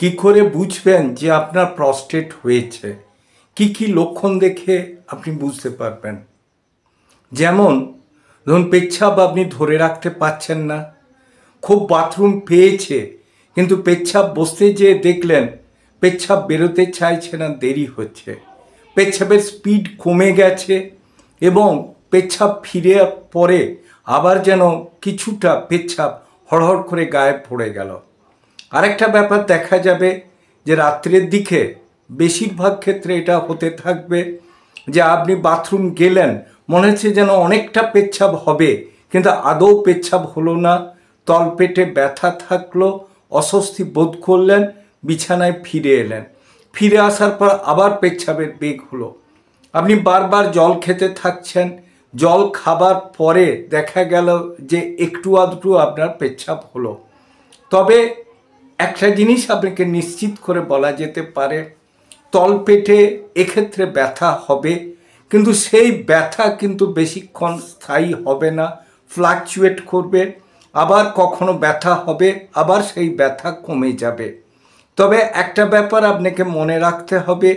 কি করে বুঝবেন যে আপনার প্রস্টেট হয়েছে? কি লক্ষণ দেখে আপনি বুঝতে পারবেন? যেমন ধরুন, পেচ্ছাপ আপনি ধরে রাখতে পারছেন না, খুব বাথরুম পেয়েছে কিন্তু পেচ্ছাপ বসতে যেয়ে দেখলেন পেচ্ছাপ বেরোতে চাইছে না, দেরি হচ্ছে, পেচ্ছাপের স্পিড কমে গেছে এবং পেচ্ছাপ ফিরে পরে আবার যেন কিছুটা পেচ্ছাপ হড়হড় করে গায়ে পড়ে গেল। আরেকটা ব্যাপার দেখা যাবে যে রাত্রের দিকে বেশিরভাগ ক্ষেত্রে এটা হতে থাকবে যে আপনি বাথরুম গেলেন, মনে হচ্ছে যেন অনেকটা পেচ্ছাপ হবে কিন্তু আদৌ পেচ্ছাপ হলো না, তলপেটে ব্যথা থাকলো, অস্বস্তি বোধ করলেন, বিছানায় ফিরে এলেন, ফিরে আসার পর আবার পেচ্ছাপের বেগ হলো। আপনি বারবার জল খেতে থাকছেন, জল খাবার পরে দেখা গেল যে একটু আধটু আপনার পেচ্ছাপ হলো। তবে একটা জিনিস আপনাকে নিশ্চিত করে বলা যেতে পারে, তলপেটে এক্ষেত্রে ব্যথা হবে কিন্তু সেই ব্যথা কিন্তু বেশিক্ষণ স্থায়ী হবে না, ফ্লাকচুয়েট করবে, আবার কখনো ব্যথা হবে, আবার সেই ব্যথা কমে যাবে। তবে একটা ব্যাপার আপনাকে মনে রাখতে হবে,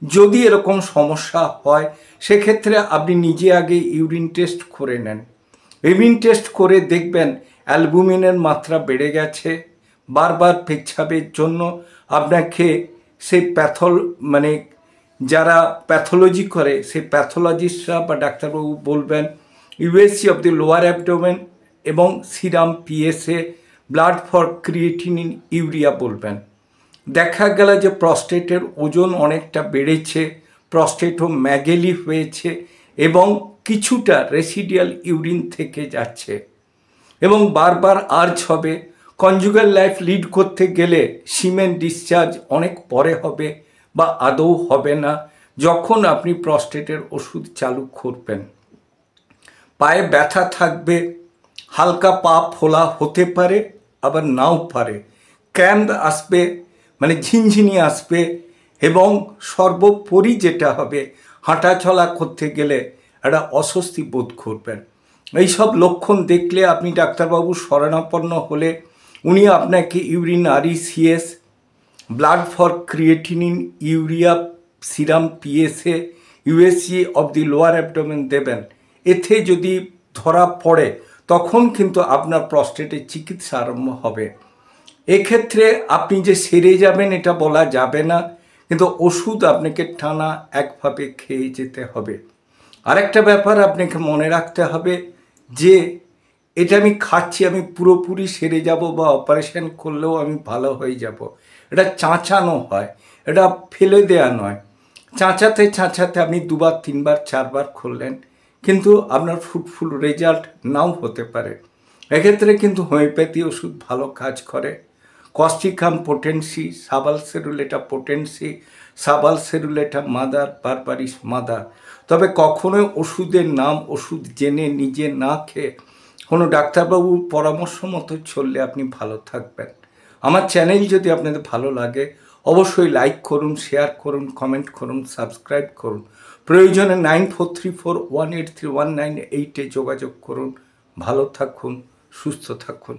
যদি এরকম সমস্যা হয় সেক্ষেত্রে আপনি নিজে আগে ইউরিন টেস্ট করে নেন। ইউরিন টেস্ট করে দেখবেন অ্যালবুমিনের মাত্রা বেড়ে গেছে, বারবার পেচ্ছাপের জন্য আপনাকে সেই যারা প্যাথোলজি করে সেই প্যাথোলজিস্টরা বা ডাক্তারবাবু বলবেন USG of the lower abdomen এবং serum PSA, blood for creatinine urea বলবেন। দেখা গেল যে প্রস্টেটের ওজন অনেকটা বেড়েছে, প্রস্টেটও ম্যাগেলি হয়েছে এবং কিছুটা রেসিডিয়াল ইউরিন থেকে যাচ্ছে এবং বারবার আর্চ হবে। কনজুগাল লাইফ লিড করতে গেলে সিমেন ডিসচার্জ অনেক পরে হবে বা আদৌ হবে না যখন আপনি প্রস্টেটের ওষুধ চালু করবেন। পায়ে ব্যথা থাকবে, হালকা পা ফোলা হতে পারে আবার নাও পারে, ক্র্যাম্প আসবে, ঝিনঝিনি আসবে এবং সর্বোপরি যেটা হবে হাঁটা চলা করতে গেলে একটা অস্বস্তি বোধ করবেন। এইসব লক্ষণ দেখলে আপনি ডাক্তারবাবুর শরণাপন্ন হলে উনি আপনাকে urine RECS, blood for creatinine urea, serum PSA, USC of the lower abdomen দেবেন। এতে যদি ধরা পড়ে তখন কিন্তু আপনার প্রস্টেটের চিকিৎসা আরম্ভ হবে। এক্ষেত্রে আপনি যে সেরে যাবেন এটা বলা যাবে না, কিন্তু ওষুধ আপনাকে টানা একভাবে খেয়ে যেতে হবে। আরেকটা ব্যাপার আপনাকে মনে রাখতে হবে যে এটা আমি খাচ্ছি আমি পুরোপুরি সেরে যাব বা অপারেশন করলেও আমি ভালো হয়ে যাব, এটা চাঁচানো হয়, এটা ফেলে দেয়া নয়। চাঁচাতে চাঁচাতে আপনি দুবার তিনবার চারবার করলেন কিন্তু আপনার ফ্রুটফুল রেজাল্ট নাও হতে পারে। এক্ষেত্রে কিন্তু হোমিওপ্যাথি ওষুধ ভালো কাজ করে। Causticum potency, sabal serrulata potency, sabal serrulata mother, berberis mother. তবে কখনোই ওষুধের নাম ওষুধ জেনে নিজে না খেয়ে কোনো ডাক্তারবাবুর পরামর্শ মতো চললে আপনি ভালো থাকবেন। আমার চ্যানেল যদি আপনাদের ভালো লাগে অবশ্যই লাইক করুন, শেয়ার করুন, কমেন্ট করুন, সাবস্ক্রাইব করুন। প্রয়োজনে 9434183198 যোগাযোগ করুন। ভালো থাকুন, সুস্থ থাকুন।